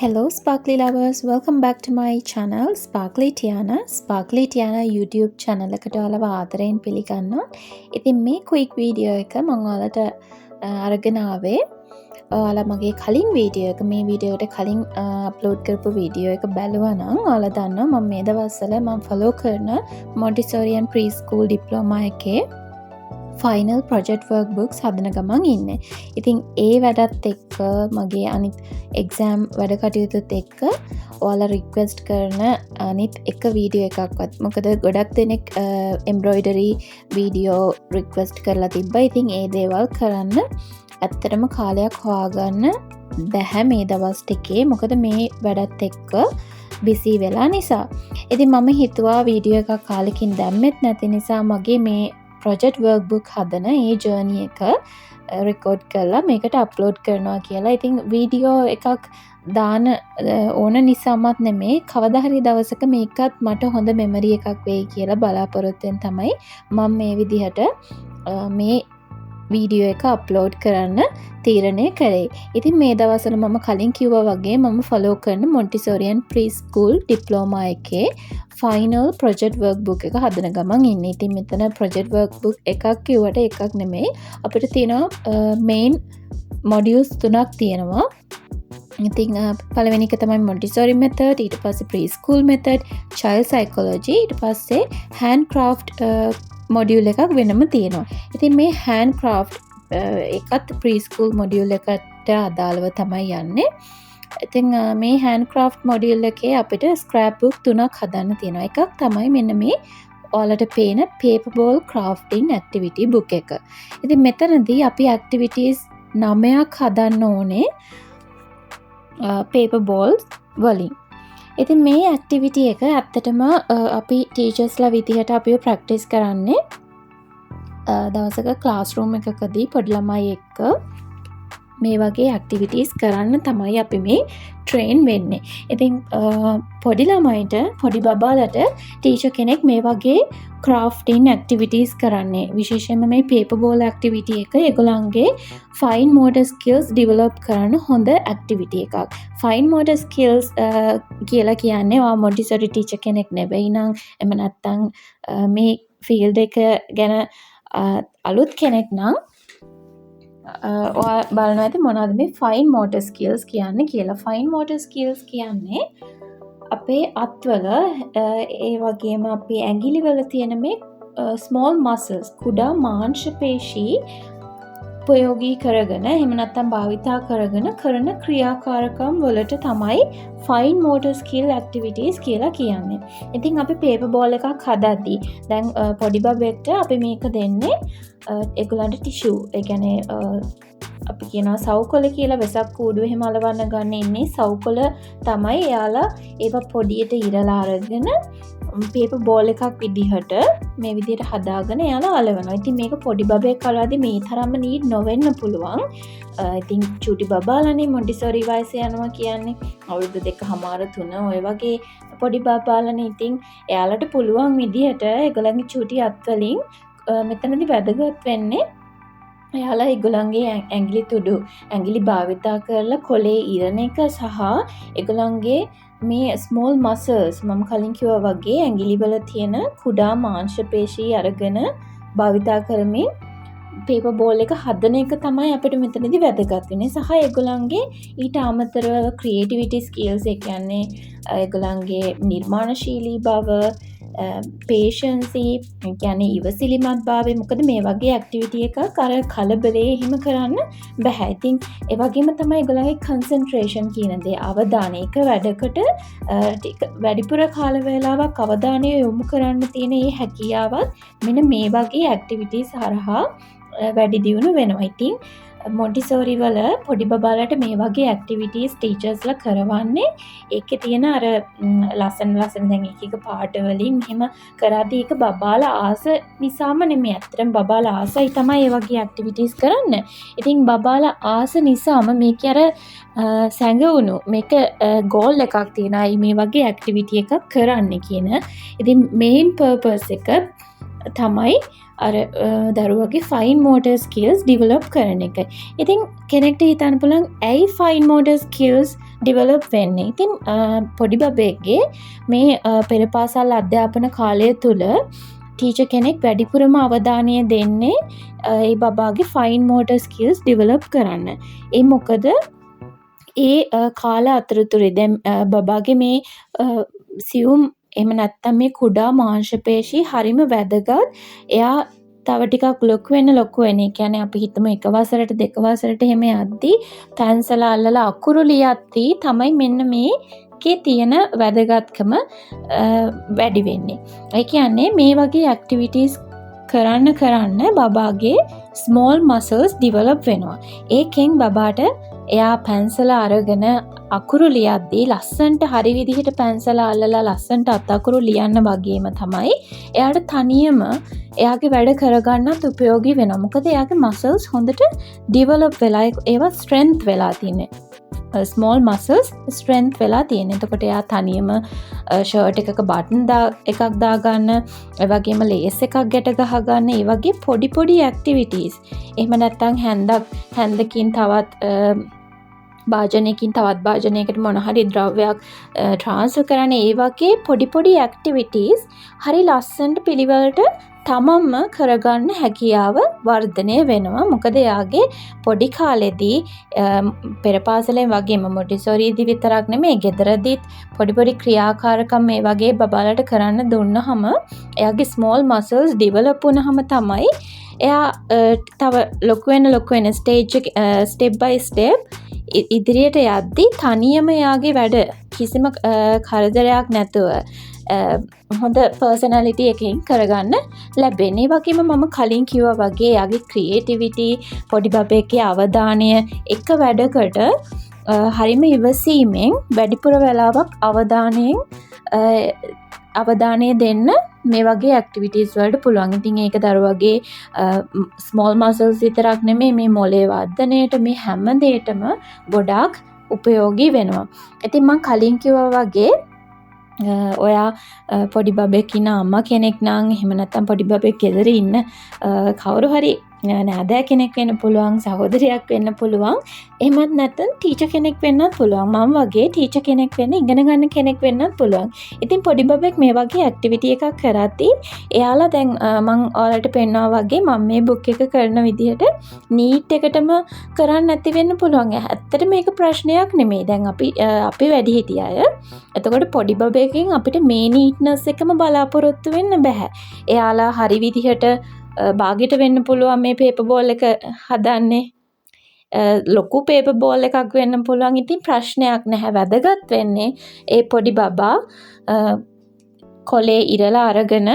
Hello Sparkly lovers, welcome back to my channel Sparkly Tiana. Sparkly Tiana YouTube channel එකට ඔයාලව ආදරයෙන් පිළිගන්නවා. ඉතින් මේ quick video එක මම ඔයාලට අරගෙන ආවේ ඔයාලා මගේ කලින් වීඩියෝ එක මේ වීඩියෝ එකට කලින් අප්ලෝඩ් කරපු වීඩියෝ එක බැලුවා නම් ඔයාලා දන්නවා මම මේ දවස්වල මම follow කරන Montessori and preschool diploma එකේ ෆයිනල් ප්‍රොජෙක්ට් වර්ක් බුක්ස් හදන ගමන් ඉන්නේ. ඉතින් ඒ වැඩත් එක්ක මගේ අනිත් එක්සෑම් වැඩ කටයුතුත් එක්ක ඔයාලා රික්වෙස්ට් කරන අනිත් එක වීඩියෝ එකක්වත් මොකද ගොඩක් දෙනෙක් එම්බ්‍රොයිඩරි වීඩියෝ රික්වෙස්ට් කරලා තිබ්බා. ඉතින් ඒ දේවල් කරන්න ඇත්තටම කාලයක් හොයාගන්න බැහැ මේ දවස් ටිකේ. මොකද මේ වැඩත් එක්ක බිසි වෙලා නිසා. ඉතින් මම හිතුවා වීඩියෝ එකක් කාලෙකින් දැම්මෙත් නැති නිසා මගේ මේ ප්‍රොජෙක්ට් වර්ක් බුක් හදන ඒ ජර්නි එක රෙකෝඩ් කරලා මේකට අප්ලෝඩ් කරනවා කියලා. ඉතින් වීඩියෝ එකක් දාන ඕන නිසාමත් නෙමේ කවදා හරි දවසක මේකත් මට හොඳ මෙමරි එකක් වෙයි කියලා බලාපොරොත්තුෙන් තමයි මම මේ විදිහට මේ වීඩියෝ එක අප්ලෝඩ් කරන්න තීරණය කරේ. ඉතින් මේ දවස්වල මම කලින් කිව්වා වගේ මම ෆලෝ කරන Montessori and preschool diploma එකේ ෆයිනල් ප්‍රොජෙක්ට් වර්ක් බුක් එක හදන ගමන් ඉන්නේ. ඉතින් මෙතන ප්‍රොජෙක්ට් වර්ක් බුක් එකක් කිව්වට එකක් නෙමෙයි. අපිට තියෙනවා මේන් මොඩියුල්ස් 3ක් තියෙනවා. ඉතින් පළවෙනි එක තමයි Montessori method, ඊට පස්සේ preschool method, child psychology, ඊට පස්සේ handcraft මොඩියුල් එකක් වෙනම තියෙනවා. ඉතින් මේ handcraft එකත් preschool මොඩියුල් එකට අදාළව තමයි යන්නේ. ඉතින් මේ handcraft මොඩියුල් එකේ අපිට scrap book 3ක් හදන්න තියෙනවා. එකක් තමයි මෙන්න මේ ඔයාලට පේන paper ball crafting activity book එක. ඉතින් මෙතනදී අපි activities 9ක් හදන්න ඕනේ paper balls වලින්. ඉතින් මේ ඇක්ටිවිටි එක ඇත්තටම අපි ටීචර්ස්ලා විදිහට අපිව ප්‍රැක්ටිස් කරන්නේ දවසක ක්ලාස්රූම් එකකදී පොඩි ළමයි එක්ක මේ වගේ ඇක්ටිවිටීස් කරන්න තමයි අපි මේ ට්‍රේන් වෙන්නේ. ඉතින් පොඩි ළමයිට පොඩි බබාලට ටීචර් කෙනෙක් මේ වගේ ක්‍රාෆ්ටින් ඇක්ටිවිටීස් කරන්නේ. විශේෂයෙන්ම මේ පේපර් බෝල් ඇක්ටිවිටි එක ඒගොල්ලන්ගේ ෆයින් මෝටර් ස්කිල්ස් ඩෙවලොප් කරන්න හොඳ ඇක්ටිවිටි එකක්. ෆයින් මෝටර් ස්කිල්ස් කියලා කියන්නේ ඔයා මොන්ටිසොරි ටීචර් කෙනෙක් නෙවෙයි නම් එහෙම නැත්නම් මේ ෆීල්ඩ් එක ගැන අලුත් කෙනෙක් නම් බලනවා ඇති මොනවද මේ ෆයින් මෝටර් ස්කිල්ස් කියන්නේ කියලා. ෆයින් මෝටර් ස්කිල්ස් කියන්නේ අපේ අත්වල ඒ වගේම අපේ ඇඟිලිවල තියෙන මේ ස්මෝල් මසල්ස් කුඩා මාංශ පේශී උපයෝගී කරගෙන එහෙම නැත්නම් භාවිතා කරගෙන කරන ක්‍රියාකාරකම් වලට තමයි ෆයින් මෝටර් ස්කිල් ඇක්ටිවිටීස් කියලා කියන්නේ. ඉතින් අපි පේපර් බෝල් එකක් හදද්දී දැන් පොඩි බබෙක්ට අපි මේක දෙන්නේ ඒගොල්ලන්ට ටිෂු ඒ කියන්නේ අපි කියනවා සවුකොළ කියලා. වෙසක් කූඩුව එහෙම අලවන්න ගන්න ඉන්නේ සවුකොළ තමයි එයාලා ඒවා පොඩියට ඉරලා අරගෙන පේපර් බෝල් එකක් විදිහට මේ විදිහට හදාගෙන එයාලා අලවනවා. ඉතින් මේක පොඩි බබෙක් අලවද්දි මේ තරම්ම නීඩ් නොවෙන්න පුළුවන්. ඉතින් චූටි බබාලානේ මොන්ටිසොරි වයසේ යනවා කියන්නේ අවුරුදු 2.5 ඔය වගේ පොඩි බබාලානේ. ඉතින් එයාලට පුළුවන් විදිහට ඒගොල්ලන්ගේ චූටි අත්වලින් මෙතනදී වැදගත් වෙන්නේ එයාලා ඒගොල්ලන්ගේ ඇඟිලි තුඩු ඇඟිලි භාවිතා කරලා කොලේ ඉරණ එක සහ ඒගොල්ලන්ගේ මේ ස්මෝල් මසල්ස් මම කලින් කිව්වා වගේ ඇඟිලිවල තියෙන කුඩා මාංශ පේශී අරගෙන භාවිතා කරමින් පේපර් බෝල් එක හදන එක තමයි අපිට මෙතනදී වැදගත් වෙන්නේ. සහ ඒගොල්ලන්ගේ ඊට අමතරව ක්‍රියේටිවිටි ස්කිල්ස් ඒ කියන්නේ ඒගොල්ලන්ගේ නිර්මාණශීලී බව පේෂන්සි කියන්නේ ඉවසිලිමත් භාවය. මොකද මේ වගේ ඇක්ටිවිටි එකක් අර කලබලේ එහෙම කරන්න බෑ. ඉතින් ඒ වගේම තමයි ඒගොල්ලන්ගේ කන්සන්ට්‍රේෂන් කියන දේ අවධානය එක වැඩකට වැඩිපුර කාල වේලාවක් අවධානය යොමු කරන්න තියෙන මේ හැකියාවත් මෙන්න මේ වගේ ඇක්ටිවිටීස් හරහා වැඩි දියුණු වෙනවා. ඉතින් මොන්ටිසෝරි වල පොඩි බබාලට මේ වගේ ඇක්ටිවිටීස් ටීචර්ස්ලා කරවන්නේ ඒකේ තියෙන අර ලස්සන දැන් එක පාට වලින් මෙහෙම කරාදී ඒක බබාලා ආස නිසාම නෙමෙයි. ඇත්තටම බබාලා ආසයි තමයි මේ වගේ ඇක්ටිවිටීස් කරන්න. ඉතින් බබාලා ආස නිසාම මේක අර සැඟවුණු මේක ගෝල් එකක් තියෙනයි මේ වගේ ඇක්ටිවිටි එකක් කරන්න කියන. ඉතින් මේන් පර්පස් එක තමයි අර දරුවගේ ෆයින් මෝටර් ස්කිල්ස් ඩෙවලොප් කරන එක. ඉතින් කෙනෙක්ට හිතන්න පුළුවන් ඇයි ෆයින් මෝටර් ස්කිල්ස් ඩිවලොප් වෙන්නේ. ඉතින් පොඩි බබෙක්ගේ මේ පෙරපාසල් අධ්‍යාපන කාලය තුළ ටීචර් කෙනෙක් වැඩිපුරම අවධානය දෙන්නේ ඒ බබාගේ ෆයින් මෝටර් ස්කිල්ස් ඩිවලොප් කරන්න. ඒ මොකද ඒ කාල අතරතුරේ දැන් බබාගේ මේ සියුම් එහෙම නැත්තම් මේ කුඩා මාංශපේශී හරිම වැදගත්. එයා තව ටිකක් ලොකු වෙන. ඒ කියන්නේ අපි හිතමු එක වසරට දෙක වසරට එහෙම යද්දී පැන්සල අල්ලලා අකුරු ලියද්දී තමයි මෙන්න මේකේ තියෙන වැදගත්කම වැඩි වෙන්නේ. ඒ කියන්නේ මේ වගේ ඇක්ටිවිටීස් කරන්න බබාගේ ස්මෝල් මසල්ස් ඩිවලොප් වෙනවා. ඒකෙන් බබාට එයා පැන්සල අරගෙන අකුරු ලියද්දී ලස්සන්ට හරි විදිහට පැන්සල අල්ලලා ලස්සන්ට අතකුරු ලියන්න වගේම තමයි එයාට තනියම එයාගේ වැඩ කරගන්නත් උපයෝගී වෙනවා. මොකද එයාගේ මසල්ස් හොඳට ඩිවලොප් වෙලා ඒවා ස්ට්‍රෙන්ත් වෙලා තියෙන්නේ. ස්මෝල් මසල්ස් ස්ට්‍රෙන්ත් වෙලා තියෙන්නේ. එතකොට එයා තනියම ෂර්ට් එකක බටන් එකක් දාගන්න, ඒ වගේම ලේස් එකක් ගැට ගහගන්න, ඒ වගේ පොඩි ඇක්ටිවිටීස්. එහෙම නැත්නම් හැන්දකින් තවත් භාජනයකින් තවත් භාජනයකට මොන හරි ද්‍රව්‍යයක් ට්‍රාන්ස්ෆර් කරන්න, ඒ වගේ පොඩි ඇක්ටිවිටීස් හරි ලස්සනට පිළිවෙලට තමන්ම කරගන්න හැකියාව වර්ධනය වෙනවා. මොකද එයාගේ පොඩි කාලෙදී පෙරපාසලෙන් වගේම මොන්ටිසෝරිදී විතරක් නෙමෙයි ගෙදරදීත් පොඩි ක්‍රියාකාරකම් මේ වගේ බබාලට කරන්න දුන්නහම එයාගේ ස්මෝල් මසල්ස් ඩිවලොප් වුණාම තමයි එයා තව ලොකු වෙන ස්ටෙප් බයි ස්ටෙප් ඉදිරියට යද්දී තනියම එයාගේ වැඩ කිසිම කරදරයක් නැතුව හොඳ පර්සනැලිටි එකකින් කරගන්න ලැබෙන්නේ. වගේම මම කලින් කිව්වා වගේ එයාගේ ක්‍රියේටිවිටි, පොඩි බබෙක්ගේ අවධානය එක වැඩකට හරිම ඉවසීමෙන් වැඩිපුර වෙලාවක් අවධානය දෙන්න මේ වගේ ඇක්ටිවිටීස් වලට පුළුවන්. ඉතින් ඒක දරුවගේ ස්මෝල් මසල්ස් විතරක් නෙමෙයි මේ මොලේ වර්ධනයට මේ හැම දෙයකටම ගොඩාක් උපයෝගී වෙනවා. ඉතින් මම කලින් කිව්වා වගේ ඔයා පොඩි බබෙක් ඉන්න අම්මා කෙනෙක් නම් එහෙම නැත්නම් පොඩි බබෙක් ගෙදර ඉන්න කවුරු හරි නෑදෑ කෙනෙක් වෙන්න පුළුවන්, සහෝදරයක් වෙන්න පුළුවන්, එහෙමත් නැත්නම් ටීචර් කෙනෙක් වෙන්නත් පුළුවන්. මම වගේ ටීචර් කෙනෙක් වෙන්න ඉගෙන ගන්න කෙනෙක් වෙන්නත් පුළුවන්. ඉතින් පොඩි බබෙක් මේ වගේ ඇක්ටිවිටි එකක් කරද්දී එයාලා දැන් මම ඔයාලට පෙන්නවා වගේ මම මේ බුක් එක කරන විදිහට නීට් එකටම කරන්න නැති වෙන්න පුළුවන්. ඇත්තට මේක ප්‍රශ්නයක් නෙමෙයි. දැන් අපි වැඩිහිටිය අය. එතකොට පොඩි බබෙක්ගෙන් අපිට මේ නීට්නස් එකම බලාපොරොත්තු වෙන්න බෑ. එයාලා හරි විදිහට බාගෙට වෙන්න පුළුවන් මේ පේපර් බෝල් එක හදන්නේ, ලොකු පේපර් බෝල් එකක් වෙන්න පුළුවන්. ඉතින් ප්‍රශ්නයක් නැහැ. වැදගත් වෙන්නේ ඒ පොඩි බබා කොලේ ඉරලා අරගෙන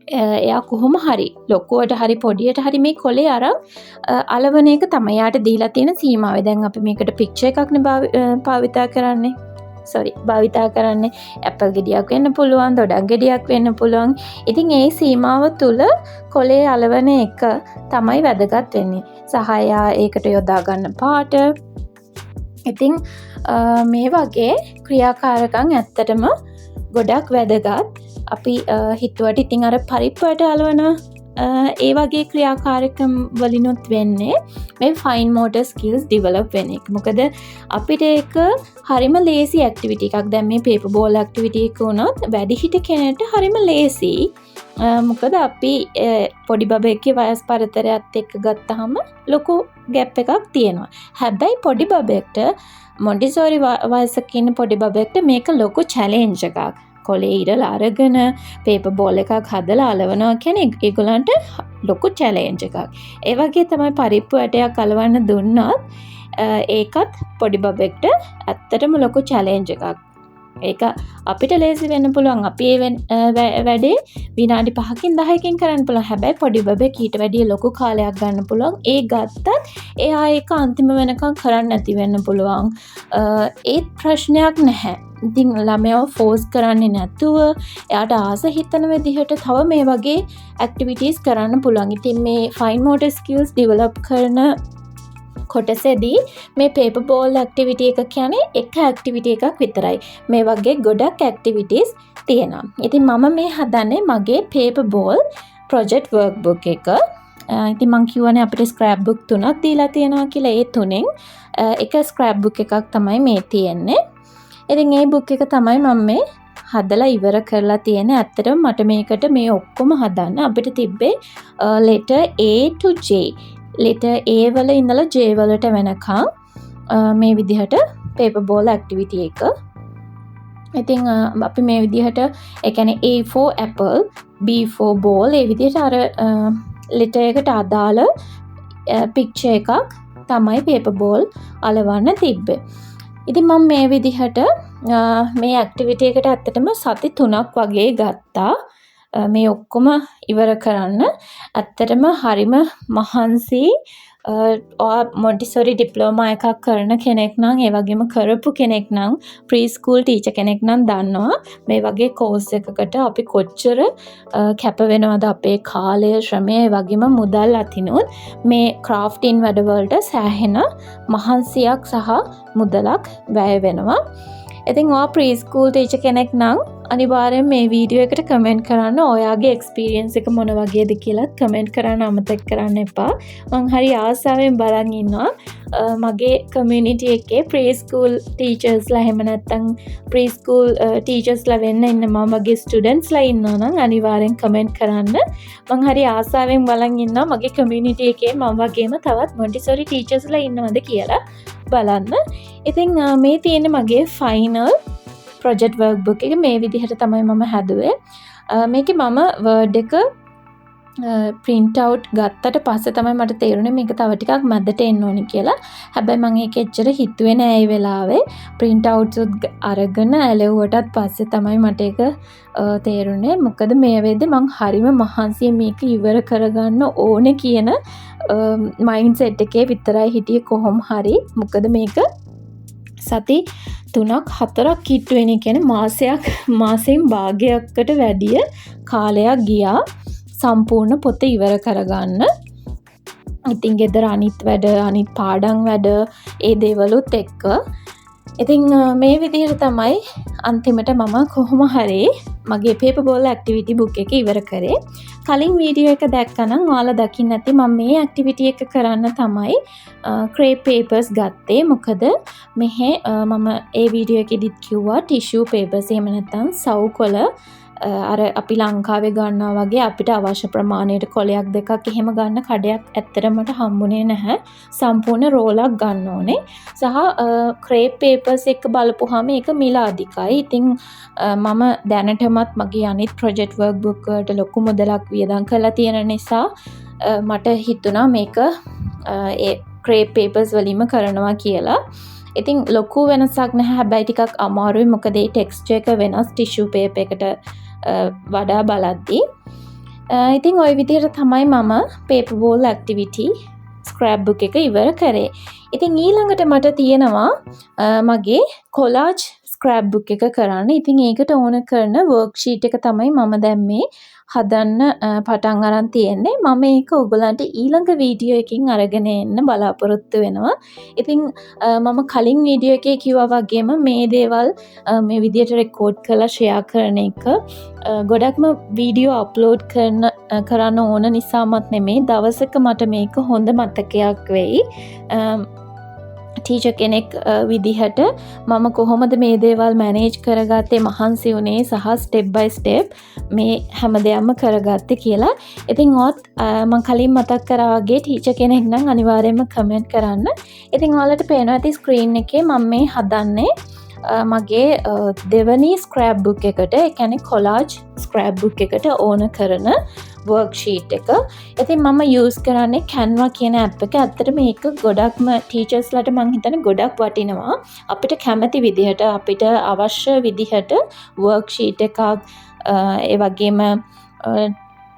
එයා කොහොම හරි ලොකුවට හරි පොඩියට හරි මේ කොලේ අරන් අලවන එක තමයි යාට දීලා තියෙන සීමාව. දැන් අපි මේකට පික්චර් එකක්නේ භාවිතා කරන්නේ. ඇපල් ගෙඩියක් වෙන්න පුළුවන්, දොඩම් ගෙඩියක් වෙන්න පුළුවන්. ඉතින් ඒ සීමාව තුල කොලේ අලවන එක තමයි වැදගත් වෙන්නේ. සහායා ඒකට යොදා ගන්න පාට. ඉතින් මේ වගේ ක්‍රියාකාරකම් ඇත්තටම ගොඩක් වැදගත්. අපි හිතුවට ඉතින් අර පරිප්පුවට අලවන ඒ වගේ ක්‍රියාකාරකම් වලිනුත් වෙන්නේ මේ ෆයින් මෝටර් ස්කිල්ස් ඩිවලොප් වෙන එක. මොකද අපිට ඒක හරිම ලේසි ඇක්ටිවිටි එකක්. දැන් මේ පේපර් බෝල් ඇක්ටිවිටි එක උනොත් වැඩිහිටි කෙනෙක්ට හරිම ලේසි. මොකද අපි පොඩි බබෙක්ගේ වයස් පරතරයත් එක්ක ගත්තාම ලොකු ගැප් එකක් තියෙනවා. හැබැයි පොඩි බබෙක්ට මොන්ටිසෝරි වයසක ඉන්න පොඩි බබෙක්ට මේක ලොකු චැලෙන්ජ් එකක්. කොලේ ඉරලා අරගෙන පේපර් බෝල් එකක් හදලා අලවනවා කියන්නේ ඒගොල්ලන්ට ලොකු චැලෙන්ජ් එකක්. ඒ වගේ තමයි පරිප්පු ඇටයක් අලවන්න දුන්නත් ඒකත් පොඩි බබෙක්ට ඇත්තටම ලොකු චැලෙන්ජ් එකක්. ඒක අපිට ලේසි වෙන්න පුළුවන්. අපි වැඩේ විනාඩි 5කින් 10කින් කරන්න පුළුවන්. හැබැයි පොඩි බබෙක් ඊට වැඩිය ලොකු කාලයක් ගන්න පුළුවන්. ඒ ගත්තත් එයා ඒක අන්තිම වෙනකන් කරන්න නැති වෙන්න පුළුවන්. ඒත් ප්‍රශ්නයක් නැහැ. ඉතින් ළමයව ෆෝස් කරන්නේ නැතුව එයාට ආස හිතන විදිහට තව මේ වගේ ඇක්ටිවිටීස් කරන්න පුළුවන්. ඉතින් මේ ෆයින් මෝටර් ස්කිල්ස් ඩිවලොප් කරන කොටසේදී මේ පේපර් බෝල් ඇක්ටිවිටි එක කියන්නේ එක ඇක්ටිවිටි එකක් විතරයි. මේ වගේ ගොඩක් ඇක්ටිවිටීස් තියෙනවා. ඉතින් මම මේ හදන්නේ මගේ paper ball project work book එක. ඉතින් මං කියවනේ අපිට ස්ක්‍රැප් බුක් 3ක් දීලා තියෙනවා කියලා. ඒ තුනෙන් එක ස්ක්‍රැප් බුක් එකක් තමයි මේ තියෙන්නේ. ඉතින් ඒ බුක් එක තමයි මම මේ හදලා ඉවර කරලා තියෙන්නේ. ඇත්තටම මට මේකට මේ ඔක්කොම හදන්න අපිට තිබ්බේ letter A to J. letter A වල ඉඳලා J වලට වෙනකම් මේ විදිහට paper ball activity එක. ඉතින් අපි මේ විදිහට ඒ කියන්නේ A for apple, B for ball ඒ විදිහට අර letter එකට අදාළ picture එකක් තමයි paper ball අලවන්න තිබ්බේ. ඉතින් මම මේ විදිහට මේ activity එකට ඇත්තටම සති 3ක් වගේ ගත්තා. මේ ඔක්කොම ඉවර කරන්න. ඇත්තටම හරිම මහන්සි. මොන්ටිසෝරි ඩිප්ලෝමා එකක් කරන කෙනෙක් නම් ඒ වගේම කරපු කෙනෙක් නම් ප්‍රී ස්කූල් ටීචර් කෙනෙක් නම් දන්නවා මේ වගේ කෝස් එකකට අපි කොච්චර කැප වෙනවද අපේ කාලය ශ්‍රමය ඒ වගේම මුදල් අතිනුත් මේ ක්‍රාෆ්ටින් වැඩවලට සෑහෙන මහන්සියක් සහ මුදලක් වැය වෙනවා. ඉතින් ඔයා ප්‍රී ස්කූල් ටීචර් කෙනෙක් නම් අනිවාර්යෙන් මේ වීඩියෝ එකට කමෙන්ට් කරන්න ඔයාගේ එක්ස්පීරියන්ස් එක මොන වගේද කියලා කමෙන්ට් කරන්න අමතක කරන්න එපා. මම හරි ආසාවෙන් බලන් ඉන්නවා මගේ කමියුනිටි එකේ ප්‍රී ස්කූල් ටීචර්ස්ලා එහෙම නැත්නම් ප්‍රී ස්කූල් ටීචර්ස්ලා වෙන්න ඉන්න මම වගේ ස්ටුඩන්ට්ස්ලා ඉන්නවා නම් අනිවාර්යෙන් කමෙන්ට් කරන්න. මම හරි ආසාවෙන් බලන් ඉන්නවා මගේ කමියුනිටි එකේ මම වගේම තවත් මොන්ටිසෝරි ටීචර්ස්ලා ඉන්නවද කියලා බලන්න. ඉතින් මේ තියෙන්නේ මගේ ෆයිනල් ප්‍රොජෙක්ට් වර්ක් බුක් එක. මේ විදිහට තමයි මම හැදුවේ. මේකේ මම වර්ඩ් එක print out ගත්තට පස්සේ තමයි මට තේරුනේ මේක තව ටිකක් මැදට එන්න ඕනි කියලා. හැබැයි මම ඒක එච්චර හිතුවේ නෑ ඒ වෙලාවේ. print outs අරගෙන ඇලෙව්වටත් පස්සේ තමයි මට ඒක තේරුනේ. මොකද මේ වෙද්දී මං හරිම මහන්සියෙන් මේක ඉවර කරගන්න ඕනේ කියන මයින්ඩ්සෙට් එකේ විතරයි හිටියේ කොහොම හරි. මොකද මේක සති 3ක් 4ක් කිට්ටු වෙන කියන්නේ මාසෙන් භාගයකට වැඩිය කාලයක් ගියා සම්පූර්ණ පොත ඉවර කරගන්න. ඉතින් ගෙදර අනිත් වැඩ අනිත් පාඩම් වැඩ ඒ දේවලුත් එක්ක. ඉතින් මේ විදිහට තමයි අන්තිමට මම කොහොම හරි මගේ paper ball activity book එක ඉවර කරේ. කලින් වීඩියෝ එක දැක්කනම් ඔයාලා දකින්න ඇති මම මේ activity එක කරන්න තමයි crepe papers ගත්තේ. මොකද මෙහි මම ඒ වීඩියෝ එකෙදිත් කිව්වා tissue papers එහෙම නැත්නම් සව් කොළ අර අපි ලංකාවේ ගන්නවා වගේ අපිට අවශ්‍ය ප්‍රමාණයට කොලයක් දෙකක් එහෙම ගන්න කඩයක් ඇත්තටමට හම්බුනේ නැහැ. සම්පූර්ණ රෝලක් ගන්න ඕනේ. සහ crepe papers එක බලපුවාම ඒක මිල අධිකයි. ඉතින් මම දැනටමත් මගේ අනිත් project work book වලට ලොකු මුදලක් වියදම් කරලා තියෙන නිසා මට හිතුණා මේක ඒ crepe papers වලින්ම කරනවා කියලා. ඉතින් ලොකු වෙනසක් නැහැ. හැබැයි ටිකක් අමාරුයි. මොකද ඒ ටෙක්ස්චර් එක වෙනස් ටිෂු පේපර් එකට වඩා බලද්දී. ඉතින් ওই විදිහට තමයි මම paper ball activity scrap book එක ඉවර කරේ. ඉතින් ඊළඟට මට තියෙනවා මගේ collage scrap book එක කරන්න. ඉතින් ඒකට ඕන කරන worksheet එක තමයි මම දැන් මේ හදන්න පටන් අරන් තියෙන්නේ. මම මේක ඔයගලන්ට ඊළඟ වීඩියෝ එකකින් අරගෙන එන්න බලාපොරොත්තු වෙනවා. ඉතින් මම කලින් වීඩියෝ එකේ කිව්වා වගේම මේ දේවල් මේ විදියට රෙකෝඩ් කරලා ෂෙයා කරන එක ගොඩක්ම වීඩියෝ අප්ලෝඩ් කරන්න ඕන නිසාමත් නෙමෙයි. දවසක මට මේක හොඳ මතකයක් වෙයි. ටීචර් කෙනෙක් විදිහට මම කොහොමද මේ දේවල් මැනේජ් කරගත්තේ මහන්සි වුණේ සහ ස්ටෙප් බයි ස්ටෙප් මේ හැම දෙයක්ම කරගත්තේ කියලා. ඉතින් ඔත් මම කලින් මතක් කරා වගේ ටීචර් කෙනෙක් නම් අනිවාර්යයෙන්ම කමෙන්ට් කරන්න. ඉතින් ඔයාලට පේනවා ඇති ස්ක්‍රීන් එකේ මම මේ හදන්නේ මගේ දෙවනි ස්ක්‍රැප් බුක් එකට, ඒ කියන්නේ කොලාජ් ස්ක්‍රැප් බුක් එකට ඕන කරන worksheet එක. ඉතින් මම use කරන්නේ Canva කියන app එක. ඇත්තට මේක ගොඩක්ම teachersලාට මං හිතන්නේ ගොඩක් වටිනවා. අපිට කැමති විදිහට අපිට අවශ්‍ය විදිහට worksheet එකක් ඒ වගේම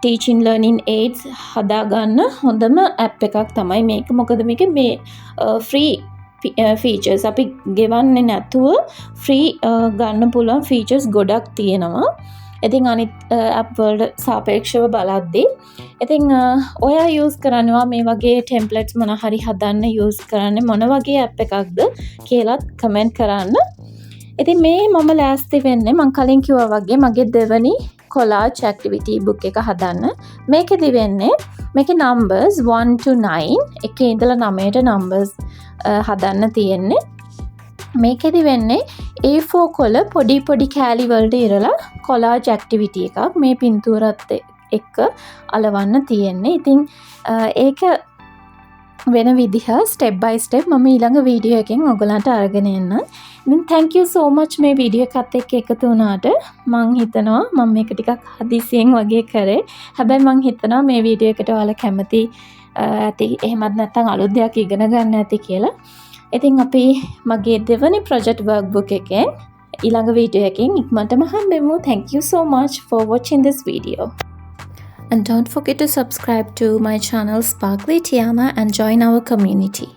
teaching learning aids හදාගන්න හොඳම app එකක් තමයි මේක. මොකද මේක මේ free features අපි ගෙවන්නේ නැතුව free ගන්න පුළුවන් features ගොඩක් තියෙනවා. ඉතින් අනිත් app වලට සාපේක්ෂව බලද්දී ඉතින් ඔයා use කරනවා මේ වගේ templates මොන හරි හදන්න use කරන්නේ මොන වගේ app එකක්ද කියලාත් comment කරන්න. ඉතින් මේ මම ලෑස්ති වෙන්නේ මම කලින් කිව්වා වගේ මගේ දෙවනි collage activity book එක හදන්න. මේකෙදි වෙන්නේ මේක නම්බර්ස් 1 to 9 එකේ ඉඳලා 9ට නම්බර්ස් හදන්න තියෙන්නේ. මේකෙදි වෙන්නේ A4 කොළ පොඩි කෑලි වලට ඉරලා කොලාජ් ඇක්ටිවිටි එකක් මේ පින්තූරත් එක්ක අලවන්න තියෙන්නේ. ඉතින් ඒක වෙන විදිහ ස්ටෙප් බයි ස්ටෙප් මම ඊළඟ වීඩියෝ එකෙන් ඔයගලන්ට අරගෙන එන්නම්. ඉතින් thank you so much මේ වීඩියෝ එකත් එක්ක එකතු වුණාට. මම හිතනවා මම මේක ටිකක් හදිසියෙන් වගේ කරේ. හැබැයි මම හිතනවා මේ වීඩියෝ එකට ඔයාලා කැමති ඇති. එහෙමත් නැත්නම් අලුත් දෙයක් ඉගෙන ගන්න ඇති කියලා. ඉතින් අපි මගේ දෙවනි project workbook එකෙන් ඊළඟ වීඩියෝ එකෙන් ඉක්මනටම හම්බෙමු. Thank you so much for watching this video. And don't forget to subscribe to my channel Sparkly Tiana and join our community.